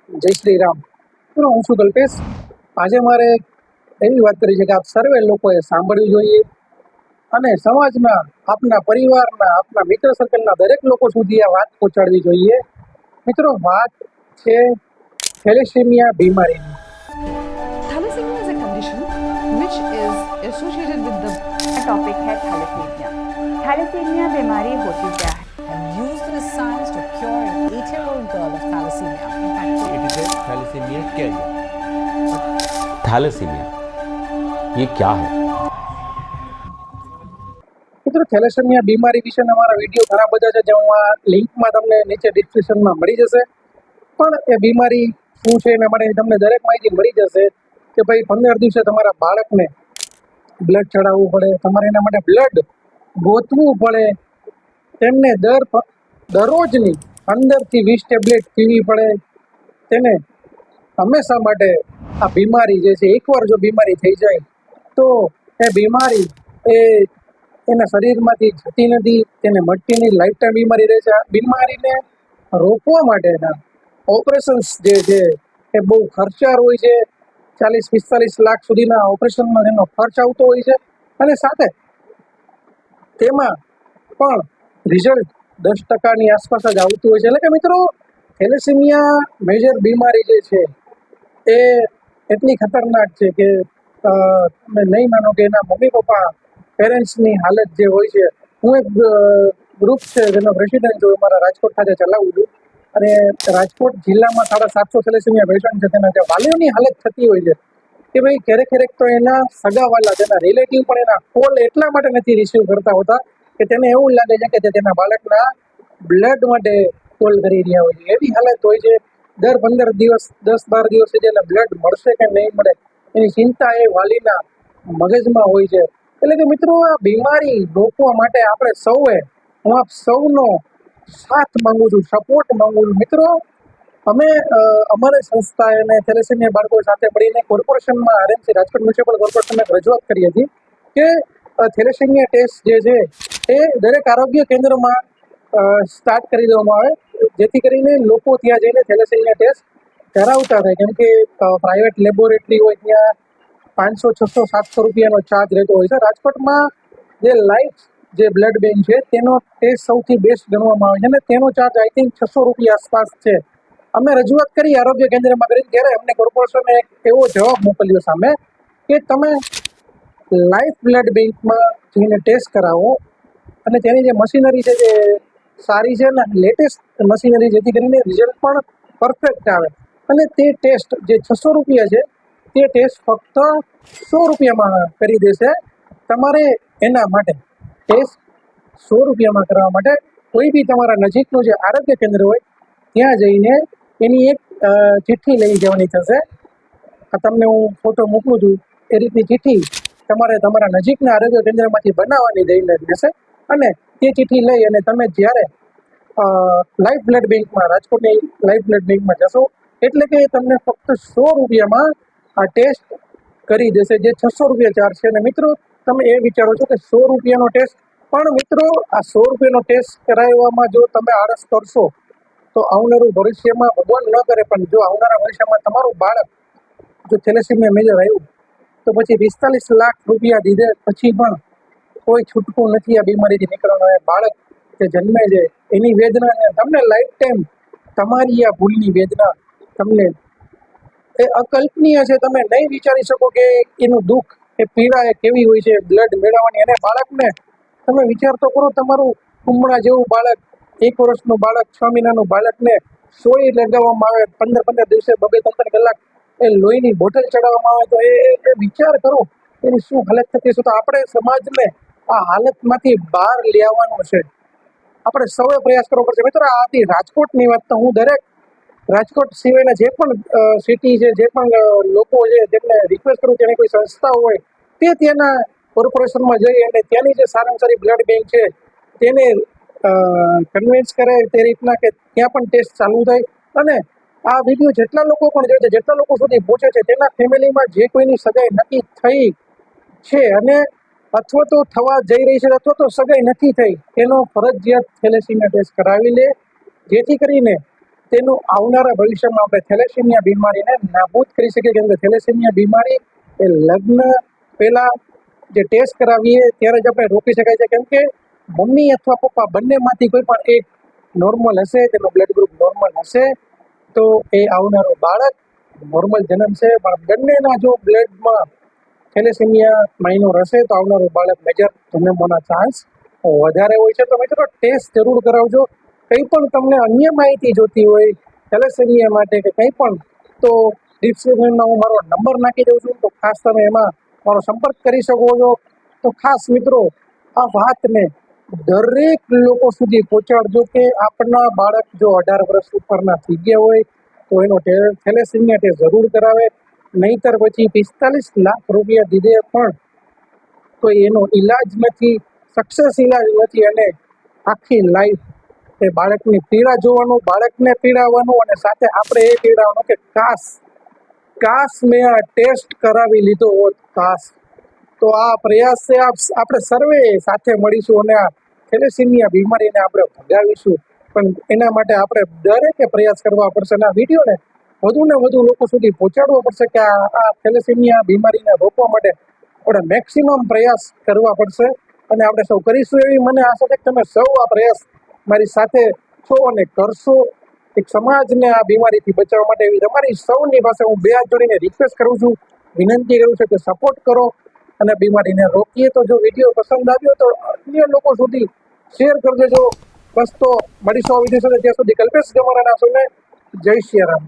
જય શ્રી રામ. હું છું કલ્પેશ. આજે મારે એવી વાત કરી છે કે આપ સર્વે લોકોએ સાંભળવી જોઈએ અને સમાજના, આપના પરિવારના, આપના મિત્ર સર્કલના દરેક લોકો સુધી આ વાત પહોંચાડવી જોઈએ. મિત્રો, વાત છે થેલેસેમિયા બીમારીની. Thalassemia is a condition which is associated with the topic है थैलेसीमिया। थैलेसीमिया बीमारी होती क्या है? and use the science to cure an 8-year-old girl of thalassemia. In fact, it is a thalassemia carrier. Thalassemia ये क्या है? મિત્રો, thalassemia બીમારી વિશેના અમારા વિડીયો ઘણા બધા છે, જે હું આ લિંકમાં તમને નીચે ડિસ્ક્રિપ્શનમાં મળી જશે. પણ એ બીમારી શું છે એના માટે તમને દરેક માહિતી મળી જશે કે ભાઈ 15 દિવસે તમારા બાળકને બ્લડ ચડાવવું પડે, તમારે એના માટે બ્લડ ગોતવું પડે, તેમને દરરોજની 15 થી 20 ટેબ્લેટ પીવી પડે. તેને હંમેશા માટે આ બીમારી જે છે, એકવાર જો બીમારી થઈ જાય તો એ બીમારી એના શરીરમાંથી જતી નથી, તેને મટતી નહીં, લાઈફ ટાઈમ બીમારી રહે છે. આ બીમારીને રોકવા માટેના ઓપરેશન્સ જે છે એ બહુ ખર્ચાળ હોય છે. 40-45 લાખ સુધીના ઓપરેશનમાં એનો ખર્ચ આવતો હોય છે, અને સાથે તેમાં પણ રિઝલ્ટ 10% આસપાસ જ આવતું હોય છે. એટલે કે મિત્રો, થેલેસેમિયા મેજર બીમારી જે છે એ એટલી ખતરનાક છે કે તમે નહીં માનો કે એના મમ્મી પપ્પા, પેરેન્ટ્સની હાલત જે હોય છે. હું એક ગ્રુપ છે જેનો પ્રેસિડેન્ટ છું, મારા રાજકોટ ખાતે ચલાવું છું, અને રાજકોટ જિલ્લામાં 750 થેલેસેમિયા પેશન્ટ છે. તેના જે વાલીઓની હાલત થતી હોય છે કે ભાઈ ક્યારેક તો એના સગાવાલા, તેના રિલેટિવ પણ એના કોલ એટલા માટે નથી રિસીવ કરતા હોતા કે તેને એવું લાગે છે કે તે તેના બાળકના બ્લડ માટે કોલ કરી રહ્યા હોય છે. એવી હાલત હોય છે. દર 15 દિવસ, 10-12 દિવસ સુધી એને બ્લડ મળશે કે નહીં મળે એની ચિંતા એ વાલીના મગજમાં હોય છે. એટલે કે મિત્રો, આ બીમારી રોકવા માટે આપણે સૌએ, હું આપ સૌનો સાથ માંગુ છું, સપોર્ટ માંગુ છું. મિત્રો, અમે અમારી સંસ્થાએ અને થેલેસેમિયા બાળકો સાથે મળીને કોર્પોરેશનમાં, આરએમસી રાજકોટ મ્યુનિસિપલ કોર્પોરેશનને રજૂઆત કરી હતી કે થેલેસેમિયા ટેસ્ટ જે છે એ દરેક આરોગ્ય કેન્દ્રમાં સ્ટાર્ટ કરી દેવામાં આવે, જેથી કરીને લોકો ત્યાં જઈને થેલેસેમિયા ટેસ્ટ કરાવતા થાય. કેમ કે પ્રાઇવેટ લેબોરેટરી હોય ત્યાં 500, 600, 700 રૂપિયાનો ચાર્જ રહેતો હોય છે. રાજકોટમાં જે લાઈફ જે બ્લડ બેંક છે તેનો ટેસ્ટ સૌથી બેસ્ટ ગણવામાં આવે છે, અને તેનો ચાર્જ આઈ થિંક 600 રૂપિયા આસપાસ છે. અમે રજૂઆત કરી આરોગ્ય કેન્દ્રમાં કરી, ત્યારે અમને કોર્પોરેશને એક એવો જવાબ મોકલ્યો સામે કે તમે લાઈફ બ્લડ બેંકમાં જઈને ટેસ્ટ કરાવો, અને તેની જે મશીનરી છે જે સારી છે ને લેટેસ્ટ મશીનરી, જેથી કરીને રિઝલ્ટ પણ પરફેક્ટ આવે. અને તે ટેસ્ટ જે 600 રૂપિયા છે તે ટેસ્ટ ફક્ત 100 રૂપિયામાં કરી દેશે. તમારે એના માટે ટેસ્ટ 100 રૂપિયામાં કરવા માટે કોઈ બી તમારા નજીકનું જે આરોગ્ય કેન્દ્ર હોય ત્યાં જઈને એની એક ચિઠ્ઠી લઈ જવાની થશે. આ તમને હું ફોટો મોકલું છું, એ રીતની ચિઠ્ઠી તમારે તમારા નજીકના આરોગ્ય કેન્દ્રમાંથી બનાવવાની દઈને રહેશે. અને તે ચિઠ્ઠી લઈ અને તમે જ્યારે લાઈફ બ્લડ બેંકમાં, રાજકોટની લાઈફ બ્લડ બેંકમાં જશો એટલે કે તમને ફક્ત 100 રૂપિયામાં આ ટેસ્ટ કરી દેશે, જે 600 રૂપિયા ચાર્જ છે. અને મિત્રો, તમે એ વિચારો છો કે 100 રૂપિયાનો ટેસ્ટ, પણ મિત્રો આ 100 રૂપિયાનો ટેસ્ટ કરાવવામાં જો તમે આળસ કરશો તો આવનારું ભવિષ્યમાં, ભગવાન ન કરે પણ જો આવનારા ભવિષ્યમાં તમારું બાળક જો થેલેસેમિયા મેજર આવ્યું તો પછી 45 લાખ રૂપિયા દીધે પછી પણ કોઈ છૂટકું નથી આ બીમારીથી નીકળવાનો. એ બાળક જે જન્મે છે એની વેદનાને તમને લાઈફ ટાઈમ, તમારી આ ભૂલની વેદના તમને એ અકલ્પનીય છે. તમે નહીં વિચારી શકો કે એનું દુઃખ, એ પીડા એ કેવી હોય છે બ્લડ મેળવવાની. અને બાળકને તમે વિચાર તો કરો, તમારું કુમળા જેવું બાળક, 1 વર્ષનું બાળક, 6 મહિનાનું બાળકને સોય લગાવવામાં આવે, 15 દિવસે 2-3 કલાક એ લોહીની બોટલ ચડાવવામાં આવે, તો એ વિચાર કરો એની શું હાલત થતી હશે. તો આપણે સમાજને આ હાલતમાંથી બહાર લાવવાનો છે. આપણે સૌએ પ્રયાસ કરવો પડશે. મિત્રો, આ હતી રાજકોટની વાત. તો હું દરેક રાજકોટ સિવાયના જે પણ સિટી છે, જે પણ લોકો છે, તેમને રિક્વેસ્ટ કરું, તેની કોઈ સંસ્થાઓ હોય તે ત્યાંના કોર્પોરેશનમાં જઈ અને ત્યાંની જે સારામાં સારી બ્લડ બેંક છે તેને કન્વિન્સ કરે તે રીતના કે ત્યાં પણ ટેસ્ટ ચાલુ થાય. અને આ વિડીયો જેટલા લોકો પણ જોઈ છે, જેટલા લોકો સુધી પહોંચે છે, તેના ફેમિલીમાં જે કોઈની સગાઈ નક્કી થઈ છે અને અથવા તો થવા જઈ રહી છે અથવા તો સગાઈ નથી થઈ, તેનો ફરજિયાત થેલેસેમિયા ટેસ્ટ કરાવી લે, જેથી કરીને તેનું આવનારા ભવિષ્યમાં આપણે થેલેસેમિયા બીમારીને નાબૂદ કરી શકીએ. કેમ કે થેલેસેમિયા બીમારી એ લગ્ન પહેલા જે ટેસ્ટ કરાવીએ ત્યારે જ આપણે રોકી શકાય છે. કેમ કે મમ્મી અથવા પપ્પા બંનેમાંથી કોઈ પણ એક નોર્મલ હશે, તેનો બ્લડ ગ્રુપ નોર્મલ હશે, તો એ આવનારો બાળક નોર્મલ જન્મશે. પણ બંનેના જો બ્લડમાં થેલેસેમિયા માઇનોર હશે તો આવનારું બાળક મેજર જન્મવાના ચાન્સ વધારે હોય છે. તો મિત્રો ટેસ્ટ જરૂર કરાવજો. કંઈ પણ તમને અન્ય માહિતી જોતી હોય થેલેસેમિયા માટે કે કંઈ પણ, તો ડિસ્ક્રિપ્શનમાં હું મારો નંબર નાખી દઉં છું, તો ખાસ તમે એમાં મારો સંપર્ક કરી શકો છો. તો ખાસ મિત્રો આ વાતને દરેક લોકો સુધી પહોંચાડજો કે આપણા બાળક જો 18 વર્ષ ઉપરના થઈ ગયા હોય તો એનો થેલેસેમિયા ટેસ્ટ જરૂર કરાવે. નહીંતર પછી 45 લાખ રૂપિયા દીધે પણ તો એનો ઈલાજ નથી, સક્સેસ ઈલાજ નથી, અને આખી લાઈફ એ બાળકની પીડા જોવાનું, બાળકને પીડાવવાનું, અને સાથે આપણે એ પીડાવવાનું કે કાશ મેં આ ટેસ્ટ કરાવી લીધો હોત, કાશ. તો આ પ્રયાસ છે, આપણે સર્વે સાથે મળીશું અને આ થેલેસેમિયા બીમારીને આપણે ભગાવીશું. પણ એના માટે આપણે દરેકે પ્રયાસ કરવા પડશે અને આ વિડીયોને વધુ ને વધુ લોકો સુધી પહોંચાડવો પડશે કે આ થેલેસેમિયા બીમારીને રોકવા માટે આપણે મેક્સિમમ પ્રયાસ કરવા પડશે. અને આપણે સૌ કરીશું એવી મને આશા છે કે તમે સૌ આ પ્રયાસ મારી સાથે છો અને કરશો. એક સમાજને આ બીમારીથી બચાવવા માટે એવી તમારી સૌની પાસે હું બે હાથ જોડીને રિક્વેસ્ટ કરું છું, વિનંતી કરું છું કે સપોર્ટ કરો અને બીમારીને રોકીએ. તો જો વિડીયો પસંદ આવ્યો તો અન્ય લોકો સુધી શેર કરી દેજો. બસ તો મળીશું આ વિડીયો સાથે. ત્યાં સુધી કલ્પેશ ગમારાના સૌને જય શ્રી રામ.